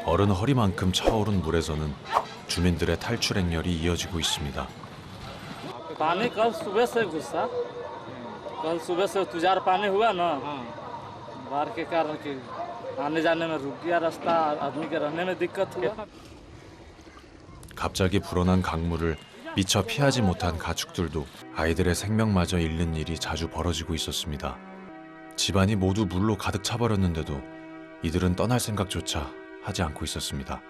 어른 허리만큼 차오른 물에서는 주민들의 탈출 행렬이 이어지고 있습니다. पानी कल सुबह से घुसा कल सुबह से तुजार पानी हुआ ना बाढ़ के कारण कि आने जाने में रुक गया रास्ता आदमी के रहने में दिक्कत हुआ 갑자기 불어난 강물을 미처 피하지 못한 가축들도 아이들의 생명마저 잃는 일이 자주 벌어지고 있었습니다. 집안이 모두 물로 가득 차버렸는데도 이들은 떠날 생각조차 하지 않고 있었습니다.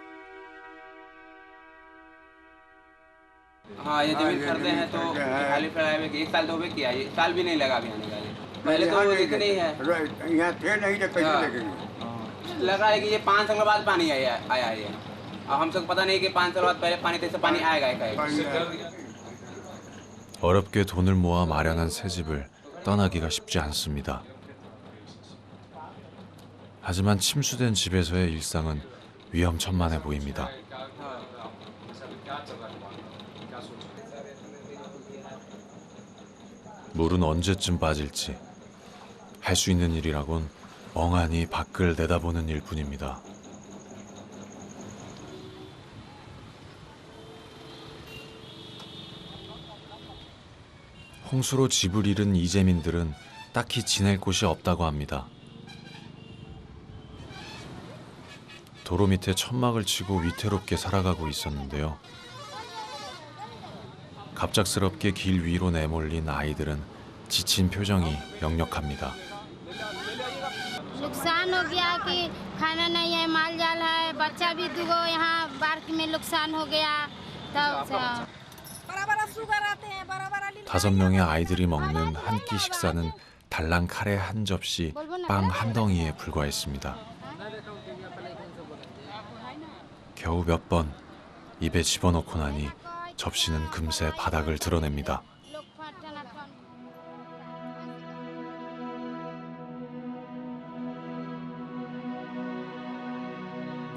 हाँ ये जमीन खरीदे हैं तो खाली फिलहाल में 1 साल तो हो गया ये साल भी नहीं लगा अभी आने का पहले तो इतनी है यहाँ थे नहीं तो कैसे लगेंगे लगा है कि ये 5 साल बाद पानी आया है अब हम सबको पता नहीं कि 5 साल बाद पहले पानी कैसे पानी आएगा 어렵게 돈을 모아 마련한 새 집을 떠나기가 쉽지 않습니다. 하지만 침수된 집에서의 일상은 위험천만해 보입니다. 물은 언제쯤 빠질지 할 수 있는 일이라곤 멍하니 밖을 내다보는 일뿐입니다. 홍수로 집을 잃은 이재민들은 딱히 지낼 곳이 없다고 합니다. 도로 밑에 천막을 치고 위태롭게 살아가고 있었는데요. 갑작스럽게 길 위로 내몰린 아이들은 지친 표정이 역력합니다. नुकसान हो गया कि खाना नहीं है माल जाल है बच्चा भी दुगो यहाँ बाढ़ में नुकसान हो गया तब 5명의 아이들이 먹는 한 끼 식사는 달랑 카레 한 접시, 빵 한 덩이에 불과했습니다. 겨우 몇 번 입에 집어넣고 나니 접시는 금세 바닥을 드러냅니다.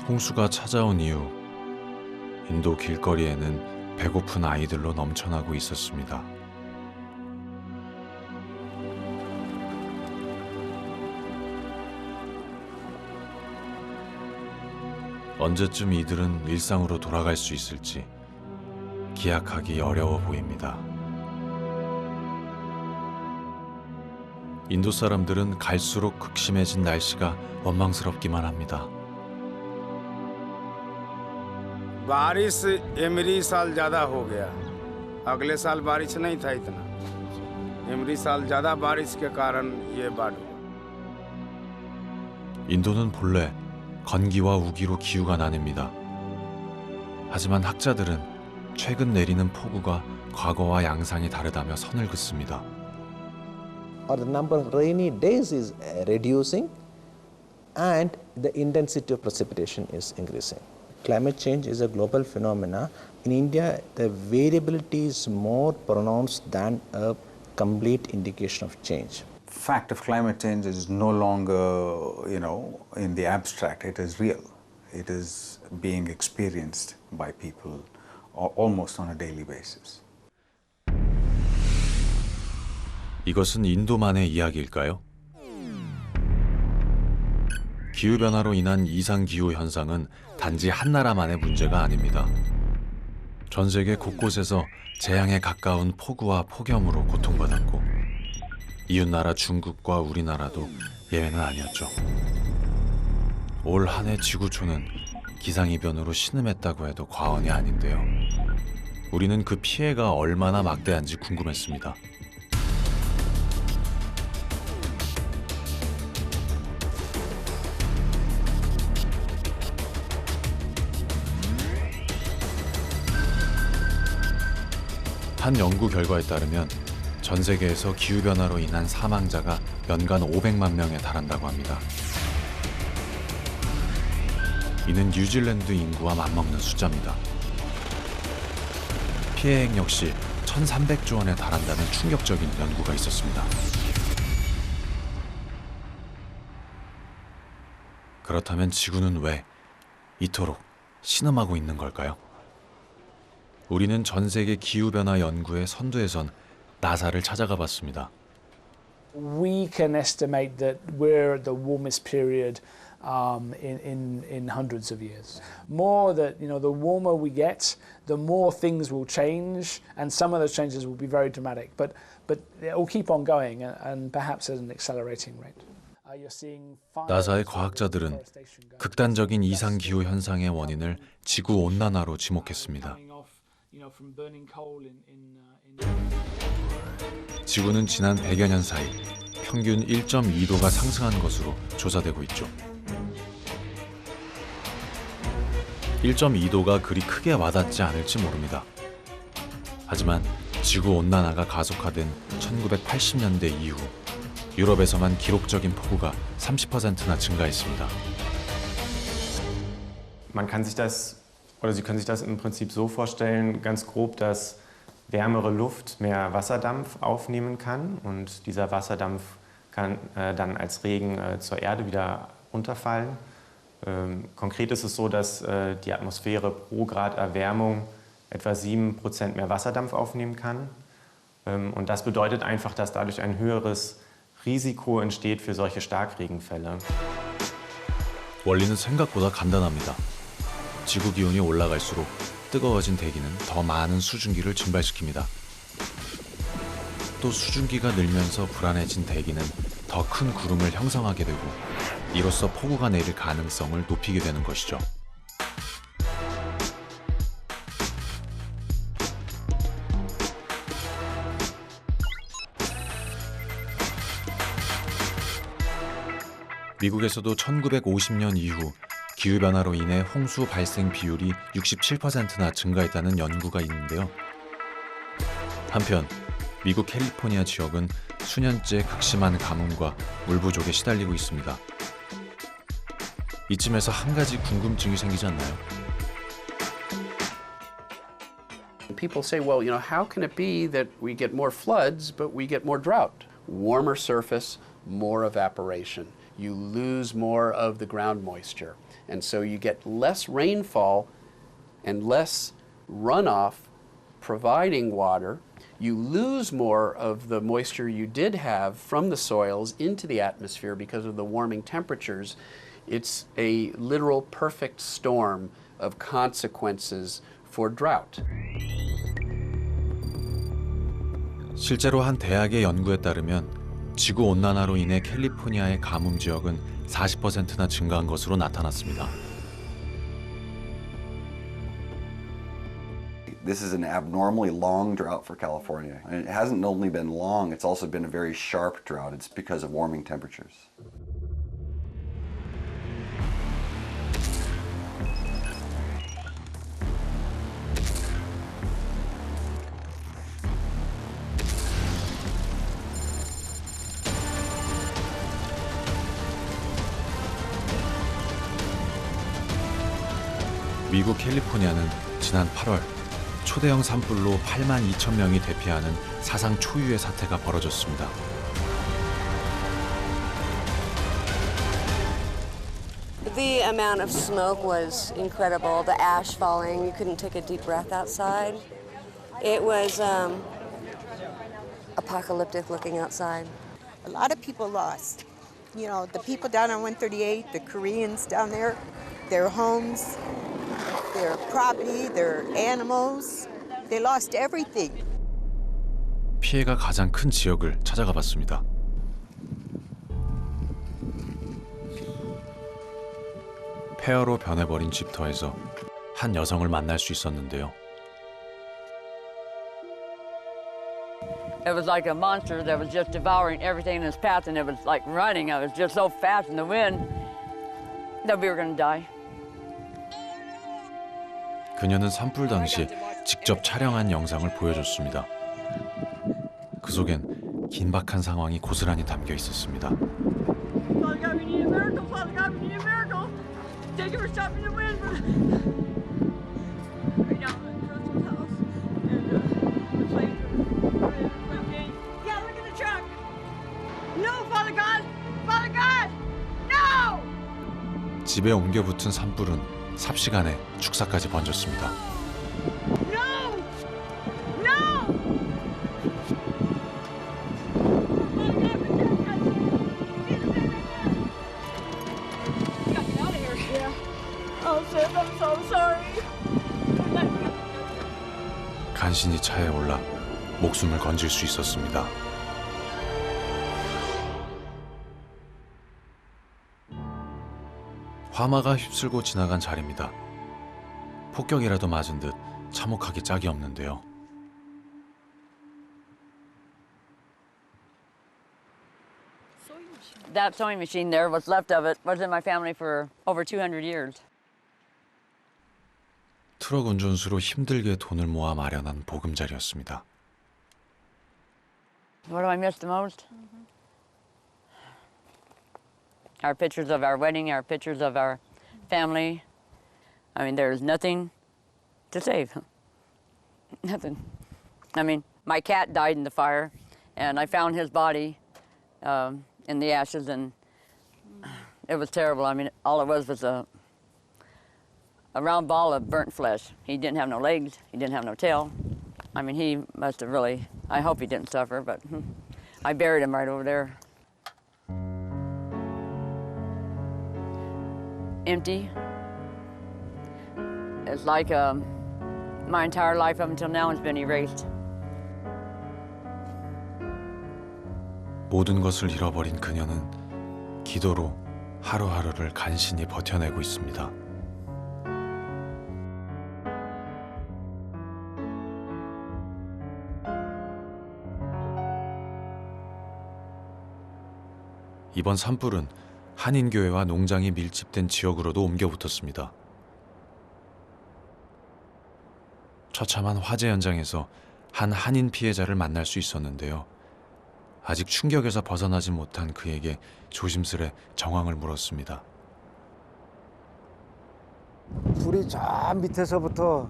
홍수가 찾아온 이후 인도 길거리에는 배고픈 아이들로 넘쳐나고 있었습니다. 언제쯤 이들은 일상으로 돌아갈 수 있을지 기약하기 어려워 보입니다. 인도 사람들은 갈수록 극심해진 날씨가 원망스럽기만 합니다. बारिश एमरी साल ज़्यादा हो गया अगले साल बारिश नहीं था इतना एमरी साल ज़्यादा बारिश के कारण ये बाढ़ हुआ 인도는 본래 건기와 우기로 기후가 나뉩니다. 하지만 학자들은 최근 내리는 폭우가 과거와 양상이 다르다며 선을 긋습니다. The number of rainy days is reducing and the intensity of precipitation is increasing. Climate change is a global phenomena. In India, the variability is more pronounced than a complete indication of change. Fact of climate change is no longer, in the abstract. It is real. It is being experienced by people almost on a daily basis. 이것은 인도만의 이야기일까요? 기후변화로 인한 이상기후 현상은 단지 한 나라만의 문제가 아닙니다. 전 세계 곳곳에서 재앙에 가까운 폭우와 폭염으로 고통받았고 이웃나라 중국과 우리나라도 예외는 아니었죠. 올 한 해 지구촌은 기상이변으로 신음했다고 해도 과언이 아닌데요. 우리는 그 피해가 얼마나 막대한지 궁금했습니다. 한 연구 결과에 따르면 전 세계에서 기후변화로 인한 사망자가 연간 500만 명에 달한다고 합니다. 이는 뉴질랜드 인구와 맞먹는 숫자입니다. 피해액 역시 1,300조 원에 달한다는 충격적인 연구가 있었습니다. 그렇다면 지구는 왜 이토록 신음하고 있는 걸까요? 우리는 전 세계 기후변화 연구의 선두에 선 나사를 찾아가 봤습니다. We can estimate that we're at the warmest period in hundreds of years. More that, the warmer we get, the more things will change, and some of those changes will be very dramatic, but it will keep on going, and perhaps at an accelerating rate. 나사의 과학자들은 극단적인 이상 기후 현상의 원인을 지구 온난화로 지목했습니다. 지구는 지난 100여 년 사이 평균 1.2도가 상승한 것으로 조사되고 있죠. 1.2도가 그리 크게 와닿지 않을지 모릅니다. 하지만 지구 온난화가 가속화된 1980년대 이후 유럽에서만 기록적인 폭우가 30%나 증가했습니다. Man kann sich das, oder Sie können sich das im Prinzip so vorstellen, ganz grob, dass wärmere Luft mehr Wasserdampf aufnehmen kann und dieser Wasserdampf kann dann als Regen zur Erde wieder runterfallen. Konkret ist es so, dass die Atmosphäre pro Grad Erwärmung etwa 7% mehr Wasserdampf aufnehmen kann. Und das bedeutet einfach, dass dadurch ein höheres Risiko entsteht für solche Starkregenfälle. 원리는 생각보다 간단합니다. 지구 기온이 올라갈수록 뜨거워진 대기는 더 많은 수증기를 증발시킵니다. 또 수증기가 늘면서 불안해진 대기는 더 큰 구름을 형성하게 되고 이로써 폭우가 내릴 가능성을 높이게 되는 것이죠. 미국에서도 1950년 이후 기후변화로 인해 홍수 발생 비율이 67%나 증가했다는 연구가 있는데요. 한편 미국 캘리포니아 지역은 수년째 극심한 가뭄과 물 부족에 시달리고 있습니다. 이쯤에서 한 가지 궁금증이 생기지 않나요? People say, well, how can it be that we get more floods, but we get more drought? Warmer surface, more evaporation. You lose more of the ground moisture. And so you get less rainfall and less runoff providing water. You lose more of the moisture you did have from the soils into the atmosphere because of the warming temperatures. It's a literal perfect storm of consequences for drought. 실제로 한 대학의 연구에 따르면 지구 온난화로 인해 캘리포니아의 가뭄 지역은 40%나 증가한 것으로 나타났습니다. This is an abnormally long drought for California. And it hasn't only been long, it's also been a very sharp drought. It's because of warming temperatures. 미국 캘리포니아는 지난 8월 초대형 산불로 8만 2천 명이 대피하는 사상 초유의 사태가 벌어졌습니다. The amount of smoke was incredible. The ash falling, you couldn't take a deep breath outside. It was apocalyptic looking outside. A lot of people lost. The people down on 138, the Koreans down there, their homes, their property, their animals, they lost everything. 피해가 가장 큰 지역을 찾아가 봤습니다. 폐허로 변해버린 집터에서 한 여성을 만날 수 있었는데요. It was like a monster that was just devouring everything in its path, and it was like running. It was just so fast in the wind that we were going to die. 그녀는 산불 당시 직접 촬영한 영상을 보여줬습니다. 그 속엔 긴박한 상황이 고스란히 담겨 있었습니다. Father God, we need a miracle. Father God, we need a miracle. Thank you for stopping the wind. Right now, I'm at Crystal's house, and the flames are okay. Yeah, look at the truck. No, Father God! Father God! No! 집에 옮겨 붙은 산불은 삽시간에 축사까지 번졌습니다. No! No! sis. I'm so sorry. 간신히 차에 올라 목숨을 건질 수 있었습니다. 화마가 휩쓸고 지나간 자리입니다. 폭격이라도 맞은 듯 참혹하기 짝이 없는데요. That sewing machine there, what's left of it, was in my family for over 200 years. 트럭 운전수로 힘들게 돈을 모아 마련한 보금자리였습니다. What do I miss the most? Our pictures of our wedding, our pictures of our family. I mean, there's nothing to save. Nothing. I mean, my cat died in the fire, and I found his body in the ashes, and it was terrible. I mean, all it was a round ball of burnt flesh. He didn't have no legs. He didn't have no tail. I mean, he must have really, I hope he didn't suffer, but I buried him right over there. Empty. It's like my entire life up until now has been erased. 모든 것을 잃어버린 그녀는 기도로 하루하루를 간신히 버텨내고 있습니다. 이번 산불은 한인교회와 농장이 밀집된 지역으로도 옮겨 붙었습니다. 처참한 화재 현장에서 한 한인 피해자를 만날 수 있었는데요. 아직 충격에서 벗어나지 못한 그에게 조심스레 정황을 물었습니다. 불이 저 밑에서부터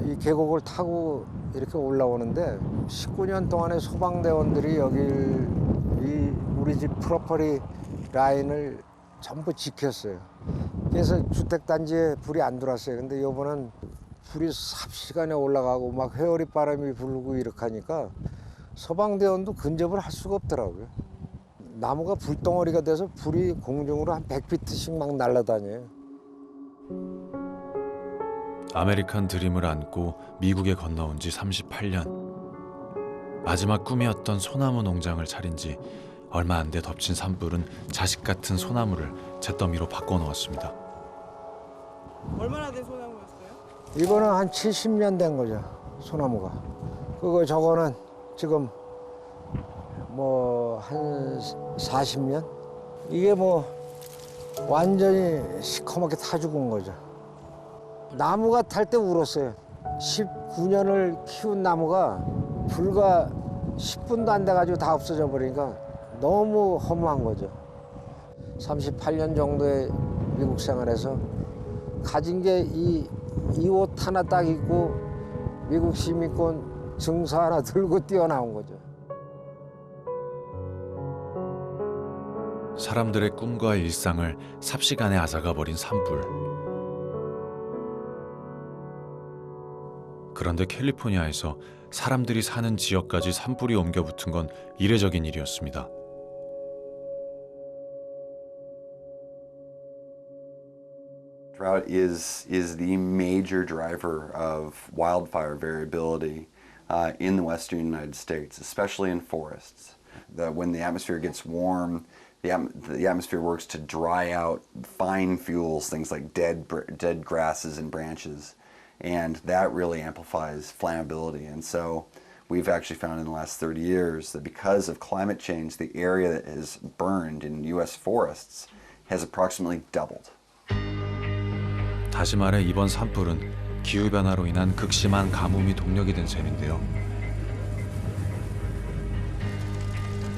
이 계곡을 타고 이렇게 올라오는데 19년 동안에 소방대원들이 여길 우리 집 프로퍼리 라인을 전부 지켰어요. 그래서 주택단지에 불이 안 들어왔어요. 근데 이번엔 불이 삽시간에 올라가고 막 회오리 바람이 불고 이렇게 하니까 소방대원도 근접을 할 수가 없더라고요. 나무가 불덩어리가 돼서 불이 공중으로 한 100피트씩 막 날아다녀요. 아메리칸 드림을 안고 미국에 건너온 지 38년. 마지막 꿈이었던 소나무 농장을 차린 지 얼마 안 돼 덮친 산불은 자식 같은 소나무를 잿더미로 바꿔놓았습니다. 얼마나 된 소나무였어요? 이거는 한 70년 된 거죠, 소나무가. 그거 저거는 지금 뭐 한 40년? 이게 뭐 완전히 시커멓게 타 죽은 거죠. 나무가 탈 때 울었어요. 19년을 키운 나무가 불과 10분도 안 돼가지고 다 없어져 버리니까 너무 허무한 거죠. 38년 정도의 미국 생활에서 가진 게 이 옷 하나 딱 입고 미국 시민권 증서 하나 들고 뛰어나온 거죠. 사람들의 꿈과 일상을 삽시간에 앗아가 버린 산불. 그런데 캘리포니아에서 사람들이 사는 지역까지 산불이 옮겨 붙은 건 이례적인 일이었습니다. Drought is the major driver of wildfire variability in the western United States, especially in forests. When the atmosphere gets warm, the atmosphere works to dry out fine fuels, things like dead grasses and branches, and that really amplifies flammability. And so we've actually found in the last 30 years that because of climate change, the area that is burned in U.S. forests has approximately doubled. 다시 말해 이번 산불은 기후변화로 인한 극심한 가뭄이 동력이 된 셈인데요.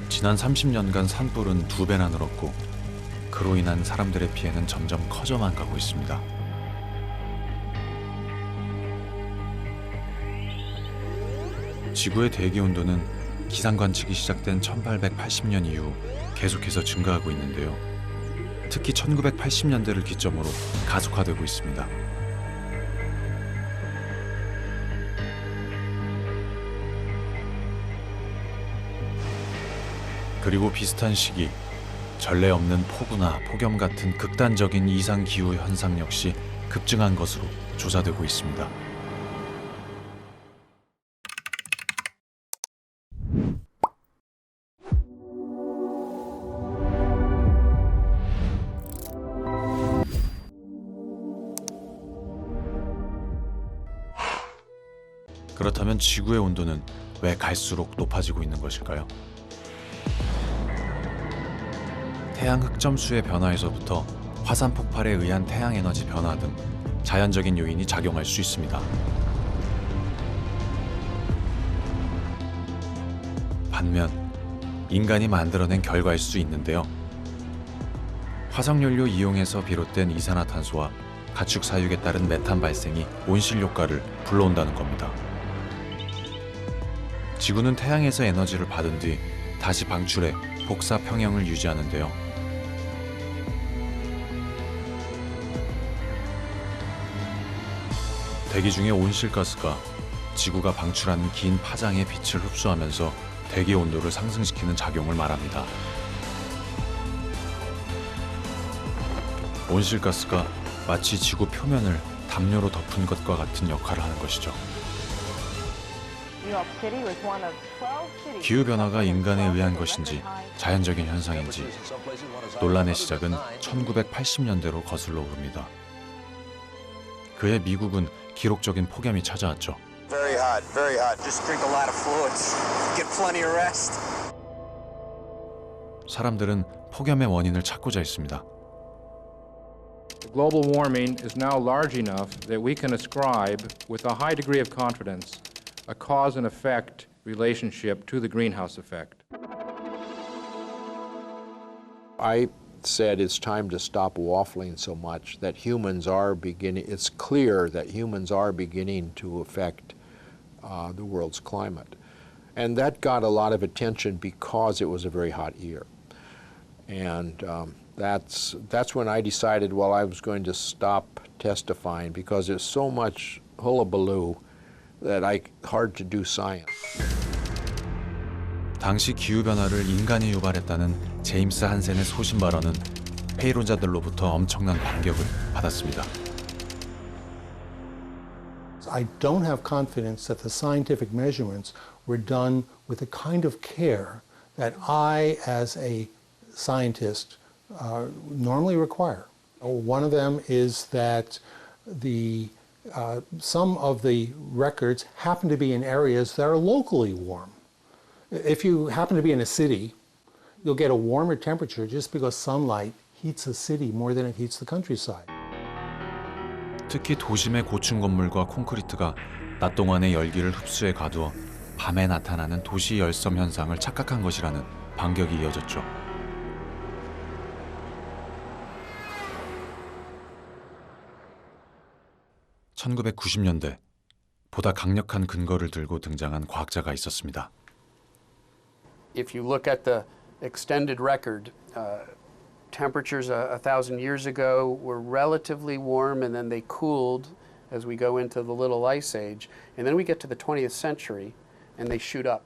지난 30년간 산불은 2배나 늘었고 그로 인한 사람들의 피해는 점점 커져만 가고 있습니다. 지구의 대기온도는 기상 관측이 시작된 1880년 이후 계속해서 증가하고 있는데요. 특히 1980년대를 기점으로 가속화되고 있습니다. 그리고 비슷한 시기 전례 없는 폭우나 폭염 같은 극단적인 이상 기후 현상 역시 급증한 것으로 조사되고 있습니다. 그렇다면 지구의 온도는 왜 갈수록 높아지고 있는 것일까요? 태양 흑점수의 변화에서부터 화산 폭발에 의한 태양 에너지 변화 등 자연적인 요인이 작용할 수 있습니다. 반면 인간이 만들어낸 결과일 수 있는데요. 화석연료 이용에서 비롯된 이산화탄소와 가축 사육에 따른 메탄 발생이 온실 효과를 불러온다는 겁니다. 지구는 태양에서 에너지를 받은 뒤 다시 방출해 복사 평형을 유지하는데요. 대기 중의 온실가스가 지구가 방출하는 긴 파장의 빛을 흡수하면서 대기 온도를 상승시키는 작용을 말합니다. 온실가스가 마치 지구 표면을 담요로 덮은 것과 같은 역할을 하는 것이죠. 기후변화가 인간에 의한 것인지 자연적인 현상인지 논란의 시작은 1980년대로 거슬러 오릅니다. 그해 미국은 기록적인 폭염이 찾아왔죠. Very hot, very hot. Just drink a lot of fluids. Get plenty of rest. 사람들은 폭염의 원인을 찾고자 했습니다. Global warming is now large enough that we can ascribe, with a high degree of confidence, a cause and effect relationship to the greenhouse effect. I said it's time to stop waffling so much, that humans are beginning, it's clear that humans are beginning to affect the world's climate. And that got a lot of attention because it was a very hot year. And that's when I decided, well, I was going to stop testifying because there's so much hullabaloo that hard to do science. 당시 기후변화를 인간이 유발했다는 제임스 한센의 소신 발언은 회의론자들로부터 엄청난 반격을 받았습니다. I don't have confidence that the scientific measurements were done with the kind of care that I, as a scientist, normally require. One of them is that some of the records happen to be in areas that are locally warm. If you happen to be in a city, you'll get a warmer temperature just because sunlight heats a city more than it heats the countryside. 특히 도심의 고층 건물과 콘크리트가 낮 동안의 열기를 흡수해 가두어 밤에 나타나는 도시 열섬 현상을 착각한 것이라는 반격이 이어졌죠. (1990년대) 보다 강력한 근거를 들고 등장한 과학자가 있었습니다. If you look at the extended record, temperatures 1,000 years ago were relatively warm and then they cooled as we go into the Little Ice Age. And then we get to the 20th century and they shoot up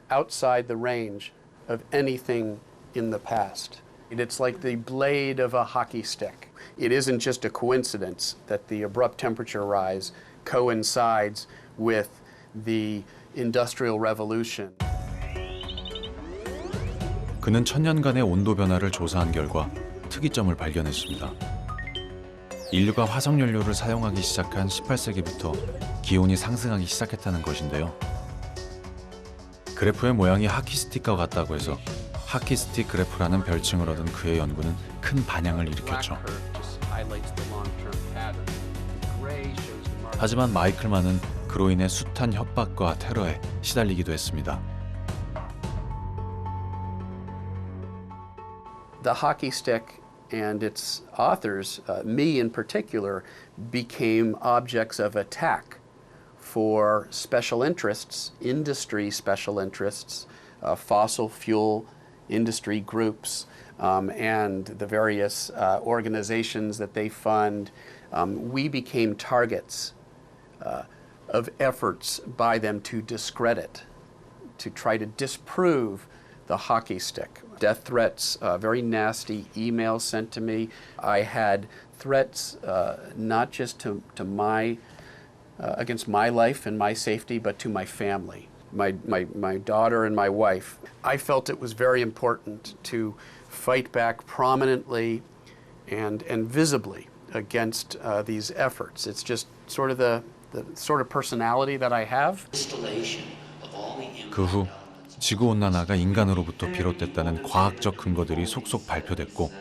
outside the range of anything in the past. It's like the blade of a hockey stick. It isn't just a coincidence that the abrupt temperature rise coincides with the Industrial Revolution. 그는 천년간의 온도 변화를 조사한 결과 특이점을 발견했습니다. 인류가 화석연료를 사용하기 시작한 18세기부터 기온이 상승하기 시작했다는 것인데요. 그래프의 모양이 하키스틱과 같다고 해서 하키스틱 그래프라는 별칭을 얻은 그의 연구는 큰 반향을 일으켰죠. 하지만 마이클만은 그로 인해 숱한 협박과 테러에 시달리기도 했습니다. The hockey stick and its authors, me in particular, became objects of attack for special interests, industry special interests, fossil fuel industry groups, and the various organizations that they fund. We became targets of efforts by them to discredit, to try to disprove the hockey stick. death threats, very nasty emails sent to me. I had threats not just to my against my life and my safety, but to my family, my daughter and my wife. I felt it was very important to fight back prominently and visibly against these efforts. It's just sort of the sort of personality that I have. 그 후 지구온난화가 인간으로부터 비롯됐다는 과학적 근거들이 속속 발표됐고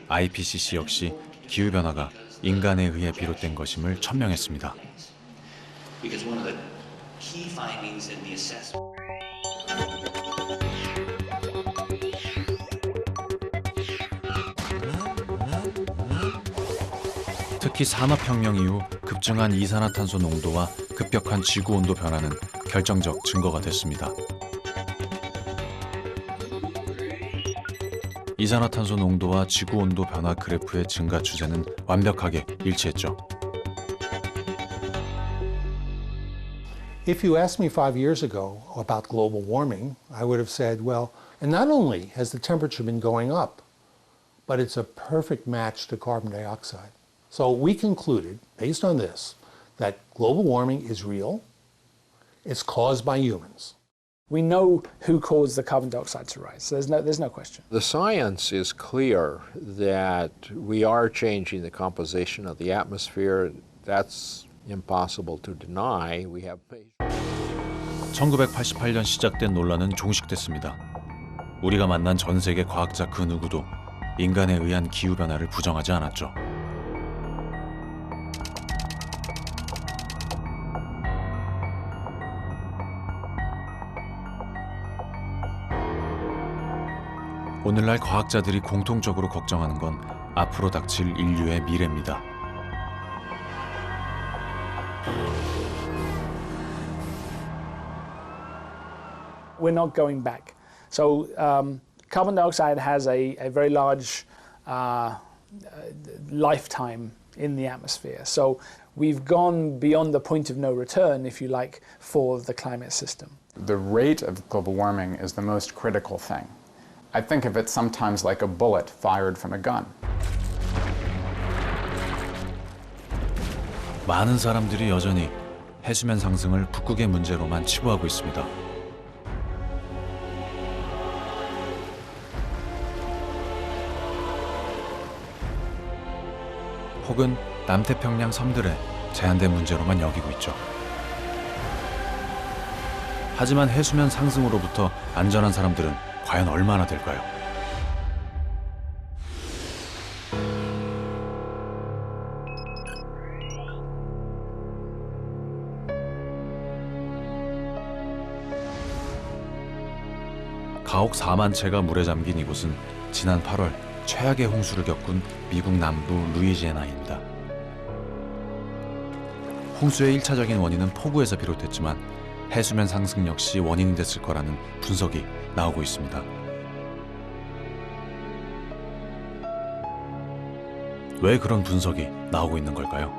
IPCC 역시 기후변화가 인간에 의해 비롯된 것임을 천명했습니다. Because one of the key findings in the assessment. 특히 산업혁명 이후 급증한 이산화탄소 농도와 급격한 지구온도 변화는 결정적 증거가 됐습니다. 이산화탄소 농도와 지구온도 변화 그래프의 증가 추세는 완벽하게 일치했죠. If you asked me 5 years ago about global warming, I would have said, well, and not only has the temperature been going up, but it's a perfect match to carbon dioxide. So we concluded, based on this, that global warming is real, it's caused by humans. We know who caused the carbon dioxide to rise, so there's no question. The science is clear that we are changing the composition of the atmosphere. That's impossible to deny. We have 1988년 시작된 논란은 종식됐습니다. 우리가 만난 전 세계 과학자 그 누구도 인간에 의한 기후변화를 부정하지 않았죠. 오늘날 과학자들이 공통적으로 걱정하는 건 앞으로 닥칠 인류의 미래입니다. We're not going back. So carbon dioxide has a very large lifetime in the atmosphere. So we've gone beyond the point of no return, if you like, for the climate system. The rate of global warming is the most critical thing. I think of it sometimes like a bullet fired from a gun. 많은 사람들이 여전히 해수면 상승을 북극의 문제로만 치부하고 있습니다. 혹은 남태평양 섬들의 제한된 문제로만 여기고 있죠. 하지만 해수면 상승으로부터 안전한 사람들은 과연 얼마나 될까요? 가옥 4만 채가 물에 잠긴 이곳은 지난 8월 최악의 홍수를 겪은 미국 남부 루이지애나입니다. 홍수의 1차적인 원인은 폭우에서 비롯됐지만 해수면 상승 역시 원인이 됐을 거라는 분석이 나오고 있습니다. 왜 그런 분석이 나오고 있는 걸까요?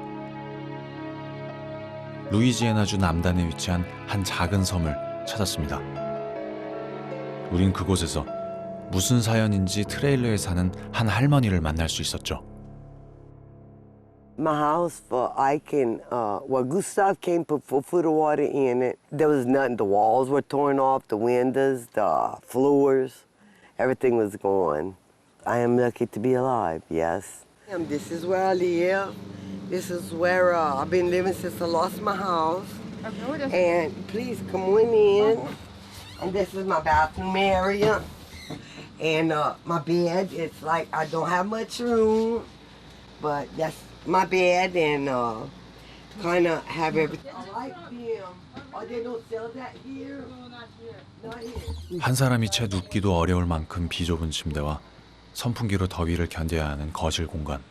루이지애나주 남단에 위치한 한 작은 섬을 찾았습니다. 우린 그곳에서 무슨 사연인지 트레일러에 사는 한 할머니를 만날 수 있었죠. My house, Gustav came put 4 foot of water in it. There was nothing. The walls were torn off, the windows, the floors, everything was gone. I am lucky to be alive, yes. This is where I live. This is where I've been living since I lost my house. And please come on in. And this is my bathroom area. And my bed, it's like I don't have much room, but that's my bed and kind of have everything. I like them. Oh, they don't sell that here? No, not here. Not here. 한 사람이 채 눕기도 어려울 만큼 비좁은 침대와 선풍기로 더위를 견뎌야 하는 거실 공간.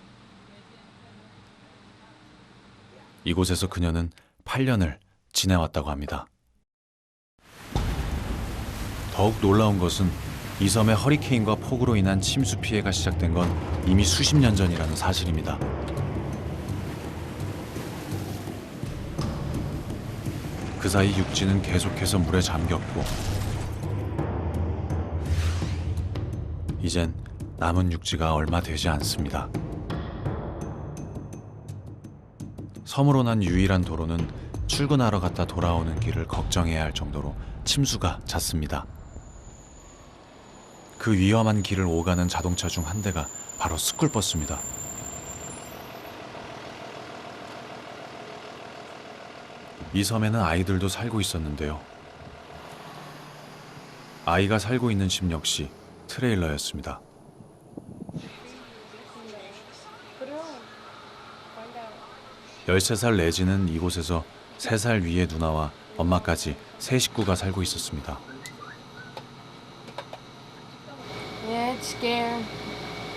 이곳에서 그녀는 8년을 지내왔다고 합니다. 더욱 놀라운 것은 이 섬의 허리케인과 폭우로 인한 침수 피해가 시작된 건 이미 수십 년 전이라는 사실입니다. 그 사이 육지는 계속해서 물에 잠겼고 이젠 남은 육지가 얼마 되지 않습니다. 섬으로 난 유일한 도로는 출근하러 갔다 돌아오는 길을 걱정해야 할 정도로 침수가 잦습니다. 그 위험한 길을 오가는 자동차 중 한 대가 바로 스쿨버스입니다. 이 섬에는 아이들도 살고 있었는데요. 아이가 살고 있는 집 역시 트레일러였습니다. (13살) 레지는 이곳에서 3살 위의 누나와 엄마까지 세 식구가 살고 있었습니다. Yeah, it's scary.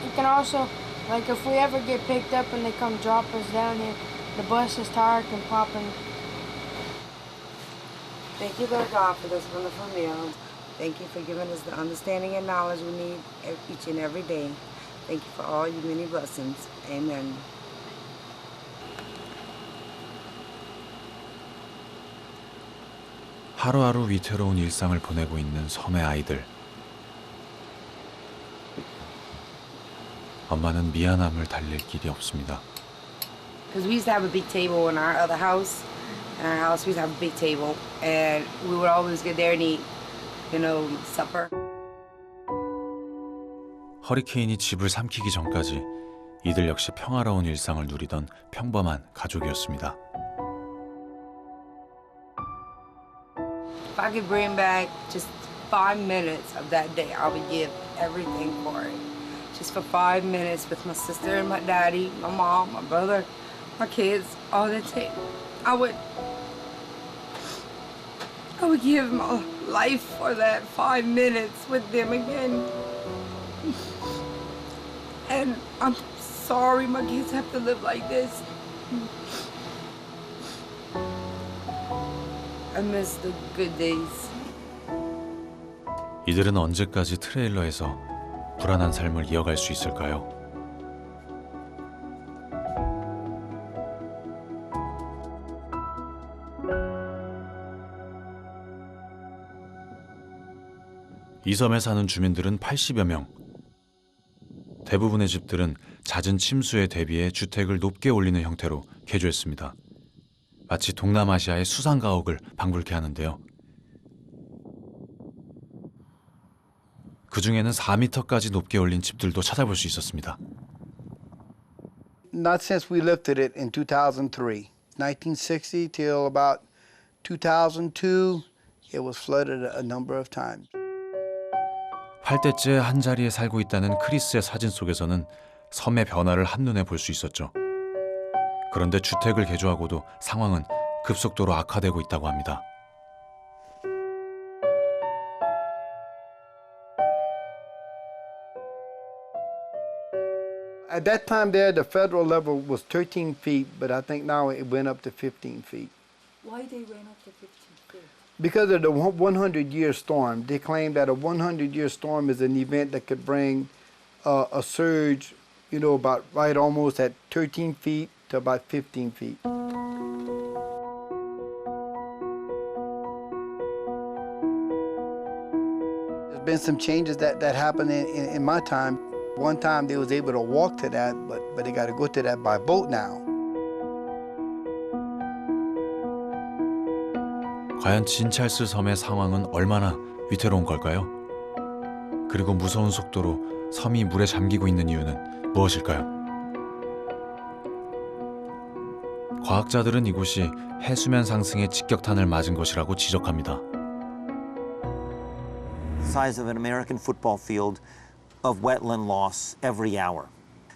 You can also, like, if we ever get picked up and they come drop us down here, the bus's tire can pop in. Thank you, Lord God, for this wonderful meal. Thank you for giving us the understanding and knowledge we need each and every day. Thank you for all your many blessings. Amen. 하루하루 위태로운 일상을 보내고 있는 섬의 아이들. 엄마는 미안함을 달랠 길이 없습니다. Because we used to have a big table in our other house. In our house, we used to have a big table, and we would always get there and eat, supper. 허리케인이 집을 삼키기 전까지 이들 역시 평화로운 일상을 누리던 평범한 가족이었습니다. If I could bring back just 5 minutes of that day, I would give everything for it. Just for 5 minutes with my sister and my daddy, my mom, my brother, my kids, all that take. I would give my life for that 5 minutes with them again. And I'm sorry my kids have to live like this. I miss the good days. 이들은 언제까지 트레일러에서 불안한 삶을 이어갈 수 있을까요? 이 섬에 사는 주민들은 80여 명. 대부분의 집들은 잦은 침수에 대비해 주택을 높게 올리는 형태로 개조했습니다. 마치 동남아시아의 수상가옥을 방불케 하는데요. 그 중에는 4m까지 높게 올린 집들도 찾아볼 수 있었습니다. Not since we lifted it in 2003. 1960 till about 2002, it was flooded a number of times. 8대째 한 자리에 살고 있다는 크리스의 사진 속에서는 섬의 변화를 한눈에 볼 수 있었죠. 그런데 주택을 개조하고도 상황은 급속도로 악화되고 있다고 합니다. At that time there, the federal level was 13 feet, but I think now it went up to 15 feet. Why they went up to 15 feet? Because of the 100-year storm. They claim that a 100-year storm is an event that could bring a surge, about right almost at 13 feet to about 15 feet. There's been some changes that happened in my time. One time they was able to walk to that, but they got to go to that by boat now. 과연 진찰스 섬의 상황은 얼마나 위태로운 걸까요? 그리고 무서운 속도로 섬이 물에 잠기고 있는 이유는 무엇일까요? 과학자들은 이곳이 해수면 상승의 직격탄을 맞은 것이라고 지적합니다. Size of an American football field of wetland loss every hour.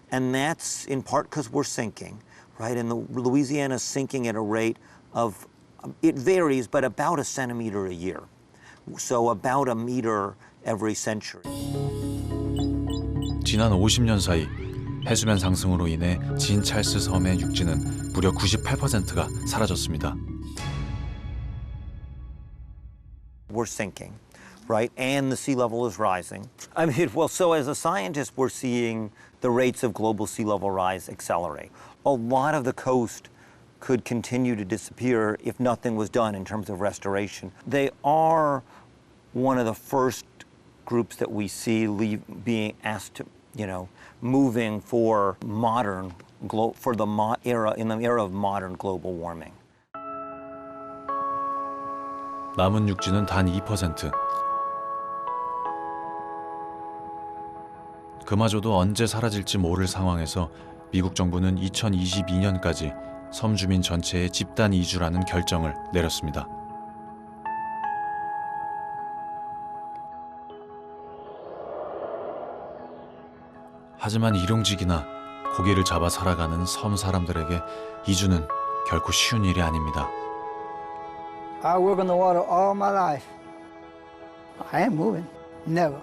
And that's in part because we're sinking, right? And Louisiana is sinking at a rate of, it varies, but about a centimeter a year. So about a meter every century. 지난 50년 사이 해수면 상승으로 인해 진찰스 섬의 육지는 무려 98%가 사라졌습니다. We're sinking, right? And the sea level is rising. I mean, well, so as a scientist, we're seeing the rates of global sea level rise accelerate. A lot of the coast could continue to disappear if nothing was done in terms of restoration. They are one of the first groups that we see being asked to, moving for modern, for the in the era of modern global warming. 남은 육지는 단 2%. 그마저도 언제 사라질지 모를 상황에서 미국 정부는 2022년까지 섬 주민 전체의 집단 이주라는 결정을 내렸습니다. 하지만 일용직이나 고기를 잡아 살아가는 섬 사람들에게 이주는 결코 쉬운 일이 아닙니다. I work on the water all my life. I ain't moving, never.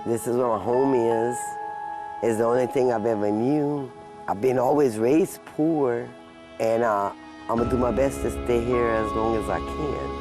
This is where my home is. It's the only thing I've ever knew. I've been always raised poor, and I'm gonna do my best to stay here as long as I can.